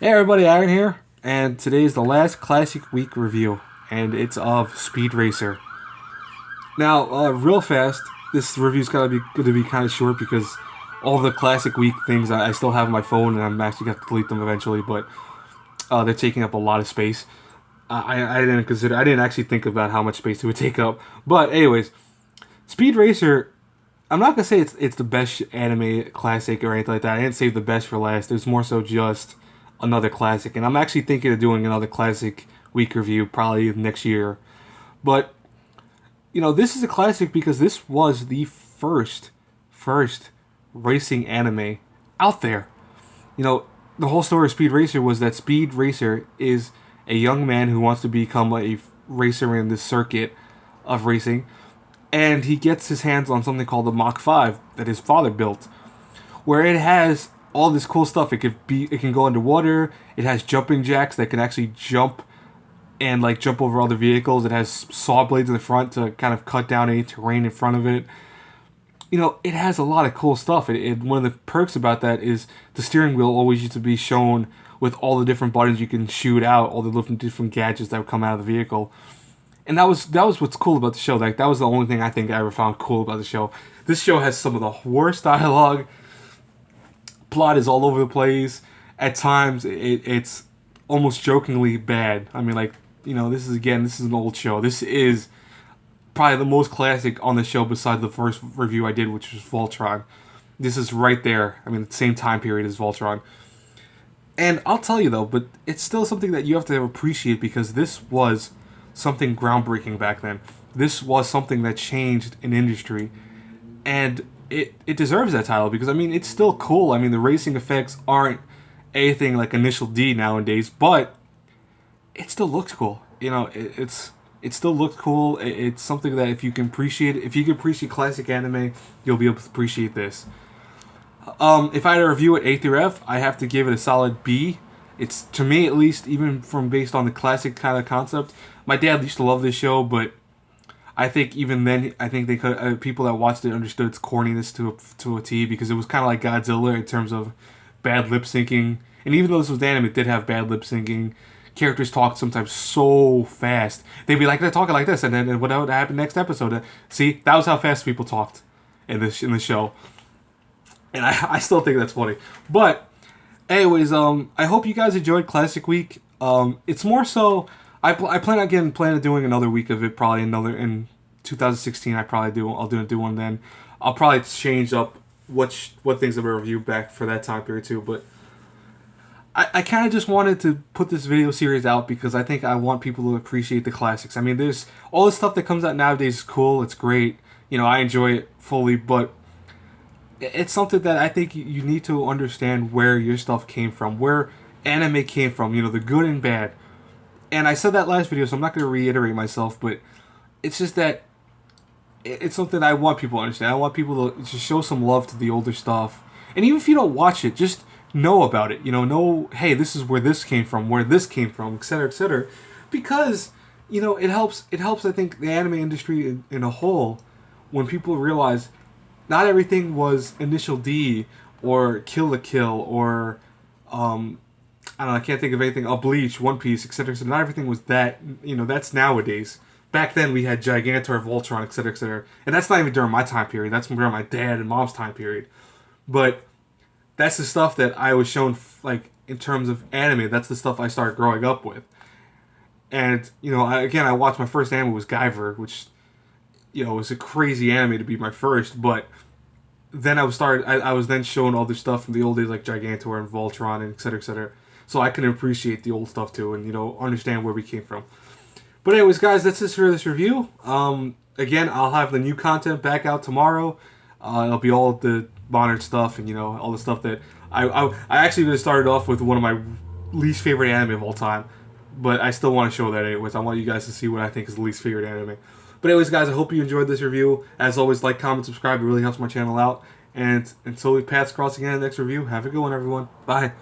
Hey everybody, Aaron here, and today is the last Classic Week review, and it's of Speed Racer. Now, real fast, this review's going to be kind of short because all the Classic Week things I still have on my phone, and I'm actually going to delete them eventually, but they're taking up a lot of space. I didn't actually think about how much space it would take up, but anyways, Speed Racer. I'm not gonna say it's the best anime classic or anything like that. I didn't save the best for last. There's more so just another classic, and I'm actually thinking of doing another Classic Week review probably next year. But this is a classic because this was the first racing anime out there. The whole story of Speed Racer was that Speed Racer is a young man who wants to become a racer in the circuit of racing, and he gets his hands on something called the Mach 5 that his father built, where it has all this cool stuff. It can go underwater. It has jumping jacks that can actually jump and jump over other vehicles. It has saw blades in the front to kind of cut down any terrain in front of it. It has a lot of cool stuff. One of the perks about that is the steering wheel always used to be shown with all the different buttons you can shoot out, all the different gadgets that would come out of the vehicle. And that was what's cool about the show. That was the only thing I think I ever found cool about the show. This show has some of the worst dialogue. Plot is all over the place. At times, it's almost jokingly bad. I mean, this is an old show. This is probably the most classic on the show besides the first review I did, which was Voltron. This is right there. I mean, the same time period as Voltron. And I'll tell you though, but it's still something that you have to appreciate because this was something groundbreaking back then. This was something that changed an industry, and it deserves that title because it's still cool. The racing effects aren't anything like Initial D nowadays, but it still looks cool. It still looks cool. It's something that if you can appreciate classic anime, you'll be able to appreciate this. If I had to review it A through F, I have to give it a solid B. It's, to me at least, even from based on the classic kind of concept. My dad used to love this show, but I think even then, they could people that watched it understood its corniness to a T because it was kind of like Godzilla in terms of bad lip syncing. And even though this was anime, it did have bad lip syncing. Characters talked sometimes so fast. They'd be they're talking like this, and then what would happen next episode? See, that was how fast people talked in the show. And I still think that's funny. But anyways, I hope you guys enjoyed Classic Week. It's more so I plan on doing another week of it, probably another in 2016. I'll do one then. I'll probably change up what things I'm gonna review back for that time period too. But I kind of just wanted to put this video series out because I think I want people to appreciate the classics. There's all this stuff that comes out nowadays is cool. It's great. I enjoy it fully, but it's something that I think you need to understand where your stuff came from, where anime came from, the good and bad. And I said that last video, so I'm not going to reiterate myself, but it's just that it's something I want people to understand. I want people to just show some love to the older stuff. And even if you don't watch it, just know about it. Know, hey, this is where this came from, etc., etc. Because, it helps, I think, the anime industry in a whole when people realize not everything was Initial D or Kill la Kill or I don't know, I can't think of anything. Bleach, One Piece, etc. So not everything was that. That's nowadays. Back then we had Gigantor, Voltron, etc., etc. And that's not even during my time period. That's during my dad and mom's time period. But that's the stuff that I was shown, in terms of anime. That's the stuff I started growing up with. And I watched my first anime was Guyver, which was a crazy anime to be my first, but then I was then shown all this stuff from the old days like Gigantor and Voltron and etc., etc. So I can appreciate the old stuff too and understand where we came from. But anyways, guys, that's it for this review. Again, I'll have the new content back out tomorrow. It'll be all the modern stuff and all the stuff that I actually going to start off with one of my least favorite anime of all time, but I still want to show that anyways. I want you guys to see what I think is the least favorite anime. But anyways, guys, I hope you enjoyed this review. As always, like, comment, subscribe. It really helps my channel out. And until we paths cross again in the next review, have a good one, everyone. Bye.